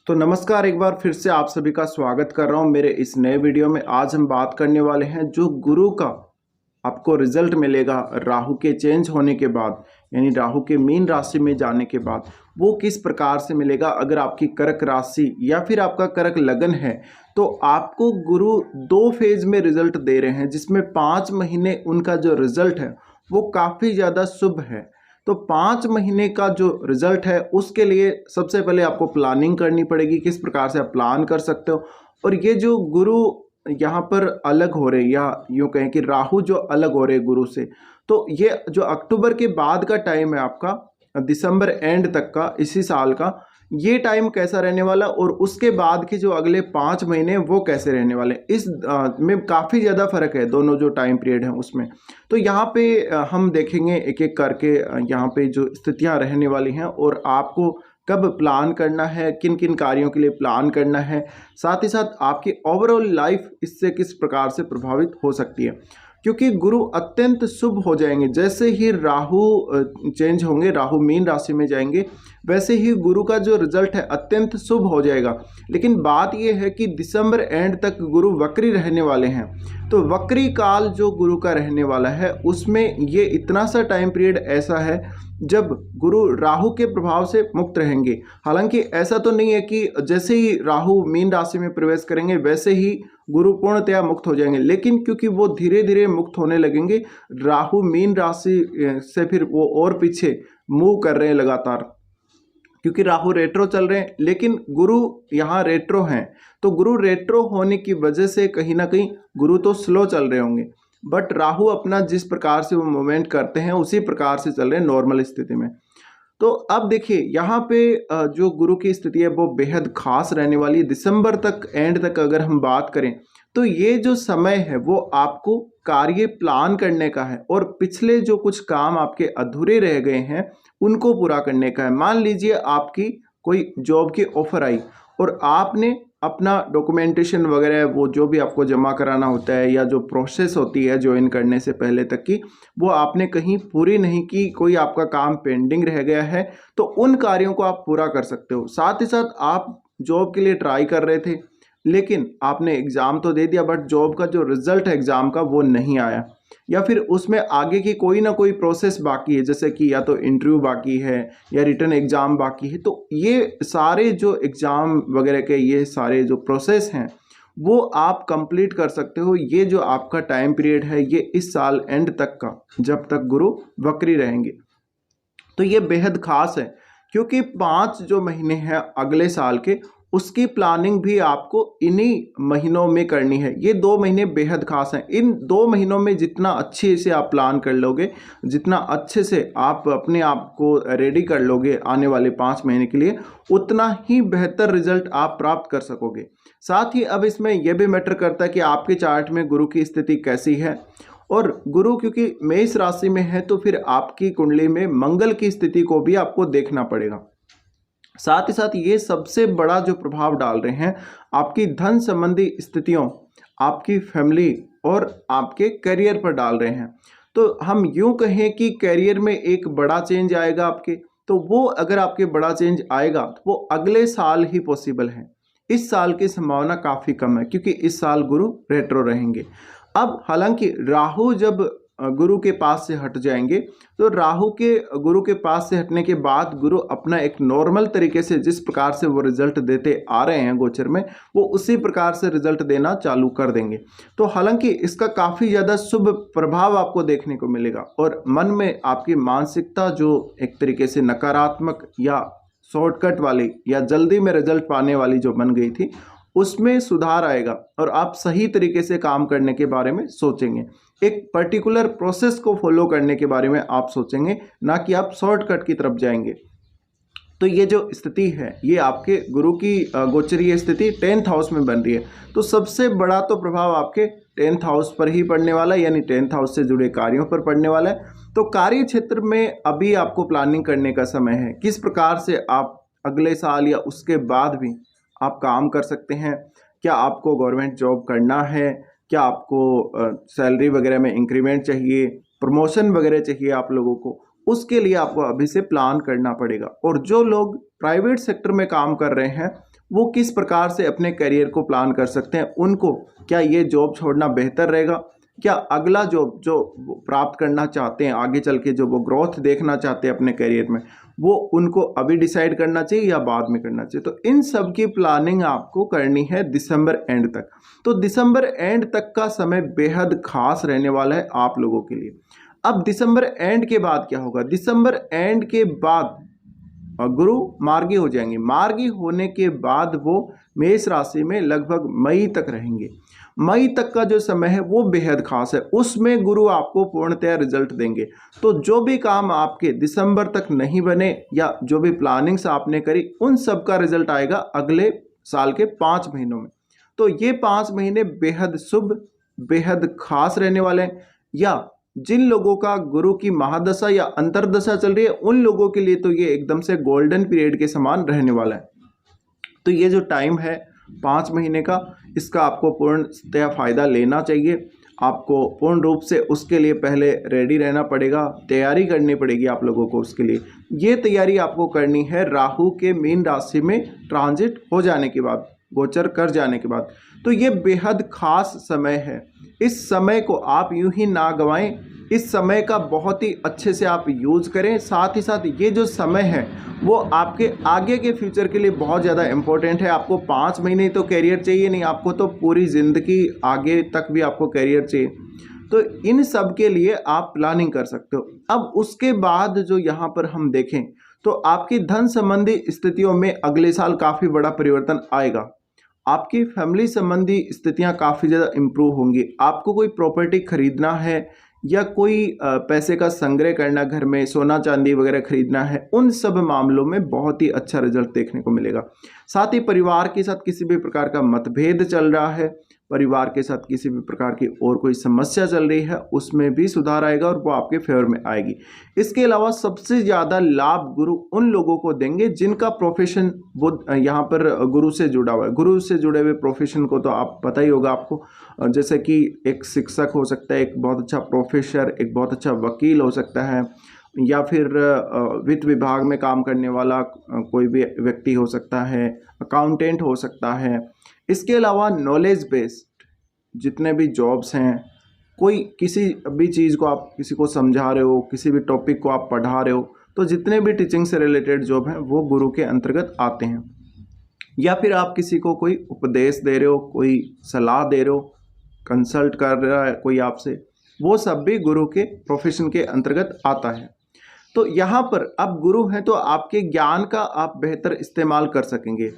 तो नमस्कार, एक बार फिर से आप सभी का स्वागत कर रहा हूं मेरे इस नए वीडियो में। आज हम बात करने वाले हैं जो गुरु का आपको रिजल्ट मिलेगा राहु के चेंज होने के बाद, यानी राहु के मीन राशि में जाने के बाद वो किस प्रकार से मिलेगा। अगर आपकी कर्क राशि या फिर आपका कर्क लगन है तो आपको गुरु दो फेज में रिजल्ट दे रहे हैं, जिसमें 5 महीने उनका जो रिजल्ट है वो काफ़ी ज़्यादा शुभ है। तो 5 महीने का जो रिजल्ट है उसके लिए सबसे पहले आपको प्लानिंग करनी पड़ेगी, किस प्रकार से आप प्लान कर सकते हो। और ये जो गुरु यहाँ पर अलग हो रहे, या यूँ कहें कि राहु जो अलग हो रहे गुरु से, तो ये जो अक्टूबर के बाद का टाइम है आपका, दिसंबर एंड तक का इसी साल का, ये टाइम कैसा रहने वाला और उसके बाद के जो अगले 5 महीने वो कैसे रहने वाले, इस में काफ़ी ज़्यादा फर्क है दोनों जो टाइम पीरियड हैं उसमें। तो यहाँ पे हम देखेंगे एक एक करके यहाँ पे जो स्थितियाँ रहने वाली हैं और आपको कब प्लान करना है, किन किन कार्यों के लिए प्लान करना है, साथ ही साथ आपकी ओवरऑल लाइफ इससे किस प्रकार से प्रभावित हो सकती है। क्योंकि गुरु अत्यंत शुभ हो जाएंगे जैसे ही राहु चेंज होंगे, राहु मीन राशि में जाएंगे, वैसे ही गुरु का जो रिजल्ट है अत्यंत शुभ हो जाएगा। लेकिन बात यह है कि दिसंबर एंड तक गुरु वक्री रहने वाले हैं। तो वक्री काल जो गुरु का रहने वाला है उसमें ये इतना सा टाइम पीरियड ऐसा है जब गुरु राहु के प्रभाव से मुक्त रहेंगे। हालांकि ऐसा तो नहीं है कि जैसे ही राहु मीन राशि में प्रवेश करेंगे वैसे ही गुरु पूर्णतया मुक्त हो जाएंगे, लेकिन क्योंकि वो धीरे धीरे मुक्त होने लगेंगे, राहु मीन राशि से फिर वो और पीछे मूव कर रहे हैं लगातार, क्योंकि राहु रेट्रो चल रहे हैं लेकिन गुरु यहाँ रेट्रो हैं। तो गुरु रेट्रो होने की वजह से कहीं ना कहीं गुरु तो स्लो चल रहे होंगे, बट राहु अपना जिस प्रकार से वो मूवमेंट करते हैं उसी प्रकार से चल रहे हैं नॉर्मल स्थिति में। तो अब देखिए यहाँ पे जो गुरु की स्थिति है वो बेहद खास रहने वाली है। दिसंबर तक एंड तक अगर हम बात करें तो ये जो समय है वो आपको कार्य प्लान करने का है और पिछले जो कुछ काम आपके अधूरे रह गए हैं उनको पूरा करने का है। मान लीजिए आपकी कोई जॉब की ऑफर आई और आपने अपना डॉक्यूमेंटेशन वगैरह वो जो भी आपको जमा कराना होता है या जो प्रोसेस होती है ज्वाइन करने से पहले तक की, वो आपने कहीं पूरी नहीं की, कोई आपका काम पेंडिंग रह गया है, तो उन कार्यों को आप पूरा कर सकते हो। साथ ही साथ आप जॉब के लिए ट्राई कर रहे थे लेकिन आपने एग्ज़ाम तो दे दिया, बट जॉब का जो रिज़ल्ट है एग्ज़ाम का वो नहीं आया, या फिर उसमें आगे की कोई ना कोई प्रोसेस बाकी है, जैसे कि या तो इंटरव्यू बाकी है या रिटन एग्ज़ाम बाकी है। तो ये सारे जो एग्ज़ाम वगैरह के ये सारे जो प्रोसेस हैं वो आप कंप्लीट कर सकते हो। ये जो आपका टाइम पीरियड है ये इस साल एंड तक का, जब तक गुरु वक्री रहेंगे, तो ये बेहद खास है। क्योंकि 5 जो महीने हैं अगले साल के, उसकी प्लानिंग भी आपको इन्हीं महीनों में करनी है। ये 2 महीने बेहद खास हैं। इन 2 महीनों में जितना अच्छे से आप प्लान कर लोगे, जितना अच्छे से आप अपने आप को रेडी कर लोगे आने वाले 5 महीने के लिए, उतना ही बेहतर रिजल्ट आप प्राप्त कर सकोगे। साथ ही अब इसमें यह भी मैटर करता है कि आपके चार्ट में गुरु की स्थिति कैसी है, और गुरु क्योंकि मेष राशि में है तो फिर आपकी कुंडली में मंगल की स्थिति को भी आपको देखना पड़ेगा। साथ ही साथ ये सबसे बड़ा जो प्रभाव डाल रहे हैं आपकी धन संबंधी स्थितियों, आपकी फैमिली और आपके करियर पर डाल रहे हैं। तो हम यूं कहें कि करियर में एक बड़ा चेंज आएगा आपके, तो वो अगर आपके बड़ा चेंज आएगा तो वो अगले साल ही पॉसिबल है। इस साल की संभावना काफ़ी कम है क्योंकि इस साल गुरु रेट्रो रहेंगे। अब हालांकि राहु जब गुरु के पास से हट जाएंगे तो राहु के गुरु के पास से हटने के बाद गुरु अपना एक नॉर्मल तरीके से जिस प्रकार से वो रिजल्ट देते आ रहे हैं गोचर में, वो उसी प्रकार से रिजल्ट देना चालू कर देंगे। तो हालांकि इसका काफ़ी ज़्यादा शुभ प्रभाव आपको देखने को मिलेगा और मन में आपकी मानसिकता जो एक तरीके से नकारात्मक या शॉर्टकट वाली या जल्दी में रिजल्ट पाने वाली जो बन गई थी, उसमें सुधार आएगा और आप सही तरीके से काम करने के बारे में सोचेंगे। एक पर्टिकुलर प्रोसेस को फॉलो करने के बारे में आप सोचेंगे, ना कि आप शॉर्टकट की तरफ जाएंगे। तो ये जो स्थिति है ये आपके गुरु की गोचरीय स्थिति 10th हाउस में बन रही है। तो सबसे बड़ा तो प्रभाव आपके 10th हाउस पर ही पड़ने वाला है, यानी 10th हाउस से जुड़े कार्यों पर पड़ने वाला है। तो कार्य क्षेत्र में अभी आपको प्लानिंग करने का समय है, किस प्रकार से आप अगले साल या उसके बाद भी आप काम कर सकते हैं। क्या आपको गवर्नमेंट जॉब करना है, क्या आपको सैलरी वगैरह में इंक्रीमेंट चाहिए, प्रमोशन वगैरह चाहिए आप लोगों को, उसके लिए आपको अभी से प्लान करना पड़ेगा। और जो लोग प्राइवेट सेक्टर में काम कर रहे हैं वो किस प्रकार से अपने करियर को प्लान कर सकते हैं। उनको क्या ये जॉब छोड़ना बेहतर रहेगा, क्या अगला जॉब जो प्राप्त करना चाहते हैं आगे चल के, जो वो ग्रोथ देखना चाहते हैं अपने करियर में, वो उनको अभी डिसाइड करना चाहिए या बाद में करना चाहिए। तो इन सब की प्लानिंग आपको करनी है दिसंबर एंड तक। तो दिसंबर एंड तक का समय बेहद खास रहने वाला है आप लोगों के लिए। अब दिसंबर एंड के बाद क्या होगा? दिसंबर एंड के बाद गुरु मार्गी हो जाएंगे। मार्गी होने के बाद वो मेष राशि में लगभग मई तक रहेंगे। मई तक का जो समय है वो बेहद खास है, उसमें गुरु आपको पूर्णतया रिजल्ट देंगे। तो जो भी काम आपके दिसंबर तक नहीं बने या जो भी प्लानिंग्स आपने करी, उन सब का रिजल्ट आएगा अगले साल के 5 महीनों में। तो ये 5 महीने बेहद शुभ, बेहद खास रहने वाले हैं। या जिन लोगों का गुरु की महादशा या अंतरदशा चल रही है, उन लोगों के लिए तो ये एकदम से गोल्डन पीरियड के समान रहने वाला है। तो ये जो टाइम है 5 महीने का, इसका आपको पूर्णतया फायदा लेना चाहिए। आपको पूर्ण रूप से उसके लिए पहले रेडी रहना पड़ेगा, तैयारी करनी पड़ेगी आप लोगों को। उसके लिए ये तैयारी आपको करनी है राहु के मीन राशि में ट्रांजिट हो जाने के बाद, गोचर कर जाने के बाद। तो ये बेहद खास समय है। इस समय को आप यूं ही ना गंवाएं, इस समय का बहुत ही अच्छे से आप यूज करें। साथ ही साथ ये जो समय है वो आपके आगे के फ्यूचर के लिए बहुत ज़्यादा इम्पोर्टेंट है। आपको 5 महीने तो कैरियर चाहिए नहीं, आपको तो पूरी ज़िंदगी आगे तक भी आपको कैरियर चाहिए। तो इन सब के लिए आप प्लानिंग कर सकते हो। अब उसके बाद जो यहाँ पर हम देखें तो आपकी धन संबंधी स्थितियों में अगले साल काफ़ी बड़ा परिवर्तन आएगा। आपकी फैमिली संबंधी स्थितियां काफ़ी ज़्यादा इम्प्रूव होंगी। आपको कोई प्रॉपर्टी खरीदना है या कोई पैसे का संग्रह करना, घर में सोना चांदी वगैरह खरीदना है, उन सब मामलों में बहुत ही अच्छा रिजल्ट देखने को मिलेगा। साथ ही परिवार के साथ किसी भी प्रकार का मतभेद चल रहा है, परिवार के साथ किसी भी प्रकार की और कोई समस्या चल रही है, उसमें भी सुधार आएगा और वो आपके फेवर में आएगी। इसके अलावा सबसे ज़्यादा लाभ गुरु उन लोगों को देंगे जिनका प्रोफेशन वो यहाँ पर गुरु से जुड़ा हुआ है। गुरु से जुड़े हुए प्रोफेशन को तो आप पता ही होगा आपको, जैसे कि एक शिक्षक हो सकता है, एक बहुत अच्छा प्रोफेसर, एक बहुत अच्छा वकील हो सकता है, या फिर वित्त विभाग में काम करने वाला कोई भी व्यक्ति हो सकता है, अकाउंटेंट हो सकता है। इसके अलावा नॉलेज बेस्ड जितने भी जॉब्स हैं, कोई किसी भी चीज़ को आप किसी को समझा रहे हो, किसी भी टॉपिक को आप पढ़ा रहे हो, तो जितने भी टीचिंग से रिलेटेड जॉब हैं वो गुरु के अंतर्गत आते हैं। या फिर आप किसी को कोई उपदेश दे रहे हो, कोई सलाह दे रहे हो, कंसल्ट कर रहा है कोई आपसे, वो सब भी गुरु के प्रोफेशन के अंतर्गत आता है। तो यहाँ पर अब गुरु हैं तो आपके ज्ञान का आप बेहतर इस्तेमाल कर सकेंगे।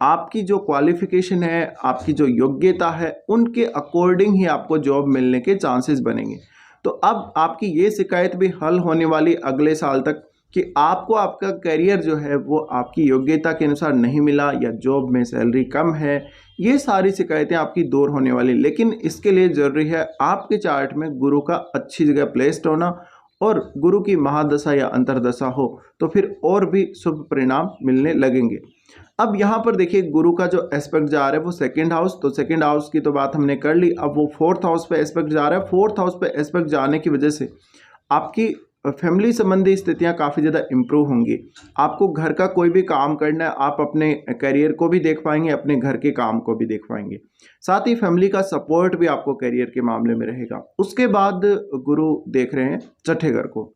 आपकी जो क्वालिफिकेशन है, आपकी जो योग्यता है, उनके अकॉर्डिंग ही आपको जॉब मिलने के चांसेस बनेंगे। तो अब आपकी ये शिकायत भी हल होने वाली अगले साल तक कि आपको आपका करियर जो है वो आपकी योग्यता के अनुसार नहीं मिला या जॉब में सैलरी कम है, ये सारी शिकायतें आपकी दूर होने वाली। लेकिन इसके लिए ज़रूरी है आपके चार्ट में गुरु का अच्छी जगह प्लेस्ड होना, और गुरु की महादशा या अंतरदशा हो तो फिर और भी शुभ परिणाम मिलने लगेंगे। अब यहाँ पर देखिए गुरु का जो एस्पेक्ट जा रहा है वो सेकंड हाउस, तो सेकंड हाउस की तो बात हमने कर ली। अब वो 4th हाउस पे एस्पेक्ट जा रहा है। 4th हाउस पे एस्पेक्ट जाने की वजह से आपकी फैमिली संबंधी स्थितियां काफ़ी ज़्यादा इम्प्रूव होंगी। आपको घर का कोई भी काम करना है, आप अपने करियर को भी देख पाएंगे, अपने घर के काम को भी देख पाएंगे। साथ ही फैमिली का सपोर्ट भी आपको करियर के मामले में रहेगा। उसके बाद गुरु देख रहे हैं छठे घर को।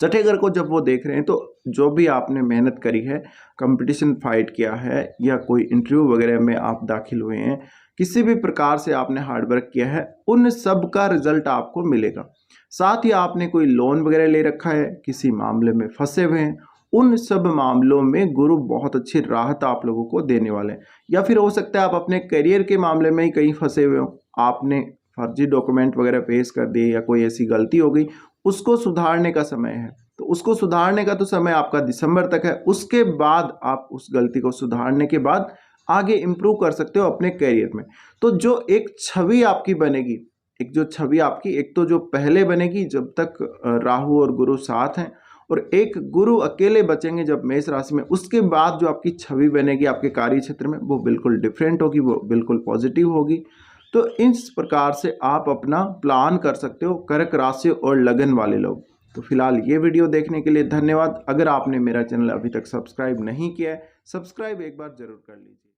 छठे घर को जब वो देख रहे हैं तो जो भी आपने मेहनत करी है, कंपटीशन फाइट किया है, या कोई इंटरव्यू वगैरह में आप दाखिल हुए हैं, किसी भी प्रकार से आपने हार्डवर्क किया है, उन सब का रिजल्ट आपको मिलेगा। साथ ही आपने कोई लोन वगैरह ले रखा है, किसी मामले में फंसे हुए हैं, उन सब मामलों में गुरु बहुत अच्छी राहत आप लोगों को देने वाले हैं। या फिर हो सकता है आप अपने करियर के मामले में ही कहीं फंसे हुए हो, आपने फर्जी डॉक्यूमेंट वगैरह पेश कर दिए या कोई ऐसी गलती हो गई, उसको सुधारने का समय है। तो उसको सुधारने का तो समय आपका दिसंबर तक है। उसके बाद आप उस गलती को सुधारने के बाद आगे इम्प्रूव कर सकते हो अपने करियर में। तो जो एक छवि आपकी बनेगी, एक जो छवि आपकी, एक तो जो पहले बनेगी जब तक राहु और गुरु साथ हैं, और एक गुरु अकेले बचेंगे जब मेष राशि में, उसके बाद जो आपकी छवि बनेगी आपके कार्य क्षेत्र में वो बिल्कुल डिफरेंट होगी, वो बिल्कुल पॉजिटिव होगी। तो इस प्रकार से आप अपना प्लान कर सकते हो कर्क राशि और लगन वाले लोग। तो फिलहाल ये वीडियो देखने के लिए धन्यवाद। अगर आपने मेरा चैनल अभी तक सब्सक्राइब नहीं किया है, सब्सक्राइब एक बार जरूर कर लीजिए।